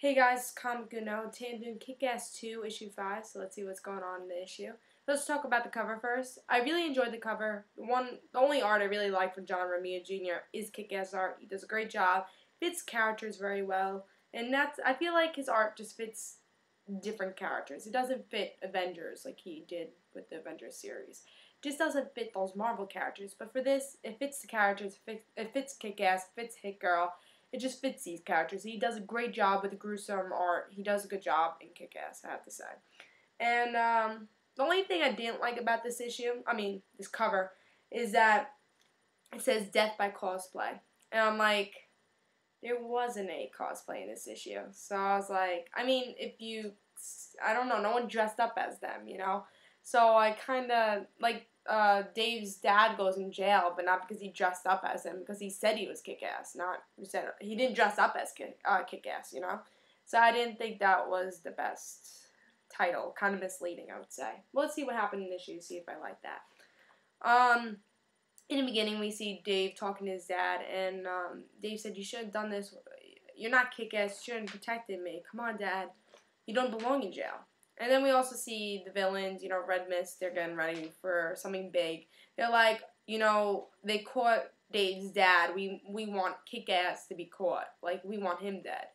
Hey guys, Comic Uno, Tandem Kick-Ass 2, Issue 5, so let's see what's going on in the issue. Let's talk about the cover first. I really enjoyed the cover. The only art I really like from John Romita Jr. is Kick-Ass art. He does a great job, fits characters very well, and I feel like his art just fits different characters. It doesn't fit Avengers like he did with the Avengers series. It just doesn't fit those Marvel characters, but for this, it fits the characters, it fits Kick-Ass, it fits Hit Girl. It just fits these characters. He does a great job with the gruesome art. He does a good job in Kick-Ass, I have to say. And the only thing I didn't like about this this cover, is that it says Death by Cosplay. And I'm like, there wasn't any cosplay in this issue. So I was like, I don't know, no one dressed up as them, you know? So I kind of, Dave's dad goes in jail, but not because he dressed up as him, because he said he was Kick-Ass, he didn't dress up as Kick-Ass, you know? So I didn't think that was the best title. Kind of misleading, I would say. Well, let's see what happened in the issue, see if I like that. In the beginning, we see Dave talking to his dad, and Dave said, "You should have done this. You're not Kick-Ass. You shouldn't have protected me. Come on, Dad. You don't belong in jail." And then we also see the villains, Red Mist, they're getting ready for something big. They're like, they caught Dave's dad. We want Kick-Ass to be caught. Like, we want him dead.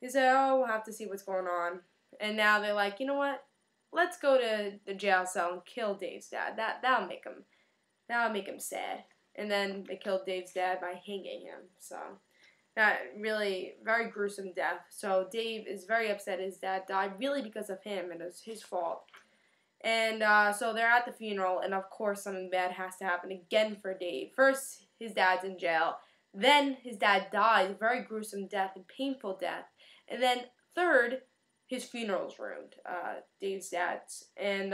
He said, "Oh, we'll have to see what's going on." And now they're like, you know what? Let's go to the jail cell and kill Dave's dad. That'll make him sad. And then they killed Dave's dad by hanging him. So that really very gruesome death. So Dave is very upset his dad died really because of him, and it was his fault. And so they're at the funeral, and of course something bad has to happen again for Dave. First, his dad's in jail. Then his dad dies, a very gruesome death, a painful death. And then third, his funeral's ruined, Dave's dad's. And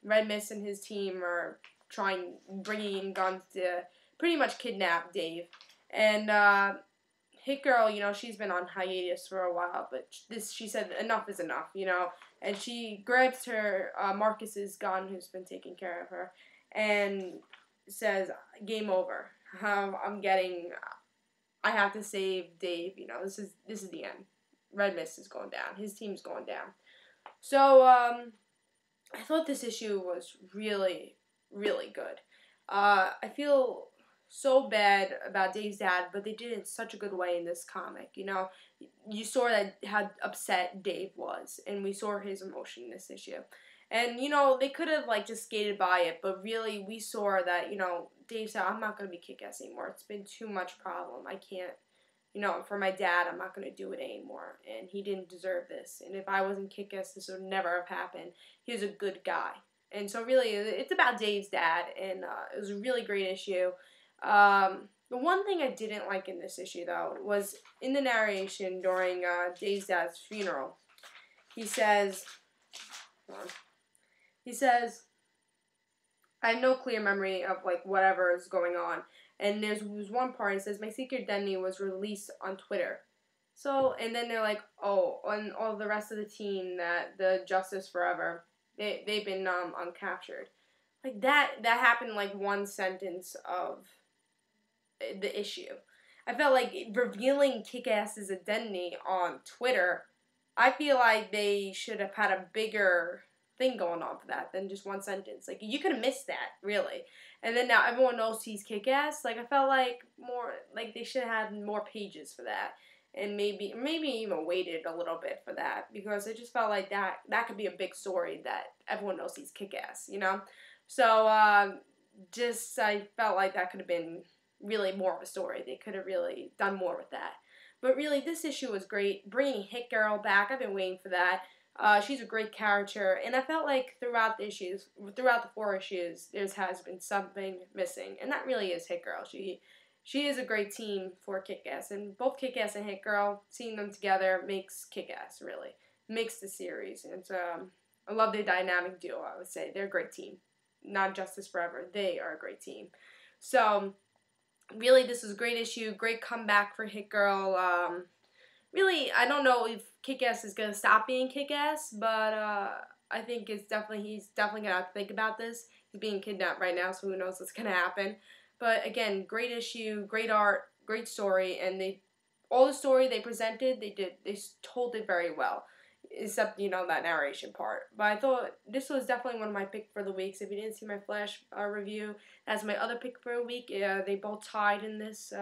Red Mist and his team are bringing in guns to pretty much kidnap Dave. And Hit Girl, she's been on hiatus for a while, but she said enough is enough, and she grabs her Marcus's gun, who's been taking care of her, and says, "Game over. I have to save Dave. This is the end. Red Mist is going down. His team's going down." So I thought this issue was really, really good. I feel so bad about Dave's dad, but they did it in such a good way in this comic. You saw how upset Dave was, and we saw his emotion in this issue. And they could have just skated by it, but really we saw that Dave said, "I'm not gonna be Kick-Ass anymore. It's been too much problem. I can't. For my dad, I'm not gonna do it anymore, and he didn't deserve this. And if I wasn't Kick-Ass, this would never have happened. He was a good guy." And so really, it's about Dave's dad, and it was a really great issue. The one thing I didn't like in this issue, though, was in the narration during Dave's dad's funeral. He says, "I have no clear memory of, whatever is going on." And there's one part, it says, "My secret identity was released on Twitter." So, and then they're like, "Oh, and all the rest of the team, that the Justice Forever, they've been uncaptured." Like, that happened in, one sentence of the issue. I felt like revealing Kick-Ass's identity on Twitter, I feel like they should have had a bigger thing going on for that than just one sentence. Like, you could have missed that, really. And then now everyone knows he's Kick-Ass. Like, I felt like they should have had more pages for that. And maybe even waited a little bit for that, because I just felt like that could be a big story, that everyone knows he's Kick-Ass, So, I felt like that could have been really more of a story. They could have really done more with that. But really, this issue was great. Bringing Hit Girl back, I've been waiting for that. She's a great character, and I felt like throughout the 4 issues, there has been something missing, and that really is Hit Girl. She is a great team for Kick-Ass, and both Kick-Ass and Hit Girl, seeing them together makes Kick-Ass, really. Makes the series, and I love their dynamic duo, I would say. They're a great team. Not Justice Forever. They are a great team. So, really, this was a great issue, great comeback for Hit Girl. Really, I don't know if Kick-Ass is going to stop being Kick-Ass, but I think he's definitely going to have to think about this. He's being kidnapped right now, so who knows what's going to happen. But again, great issue, great art, great story, and they all the story they presented, they told it very well, except that narration part. But I thought this was definitely one of my pick for the weeks. If you didn't see my Flash review, that's my other pick for the week. They both tied in this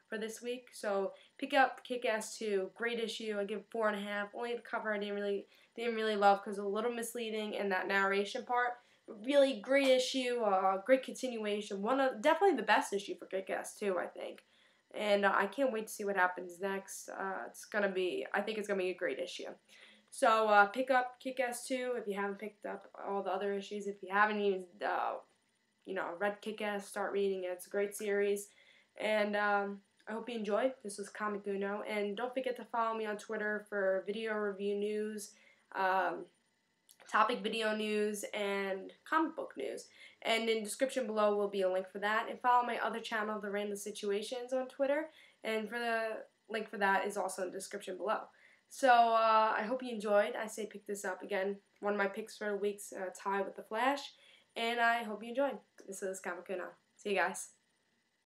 for this week. So pick up Kick-Ass 2, great issue. I give it 4.5. Only the cover I didn't really love because it was a little misleading, and that narration part. Really great issue, great continuation. Definitely the best issue for Kick-Ass 2, I think. And I can't wait to see what happens next. I think it's gonna be a great issue. So pick up Kick-Ass 2 if you haven't picked up all the other issues. If you haven't even, read Kick-Ass, start reading it. It's a great series. And I hope you enjoyed. This was Comic Uno. And don't forget to follow me on Twitter for video review news, topic video news, and comic book news. And in the description below will be a link for that. And follow my other channel, The Random Situations, on Twitter. And for the link for that is also in the description below. So I hope you enjoyed. I say pick this up again. One of my picks for the week's tie with the Flash. And I hope you enjoyed. This is Comic Uno. See you guys.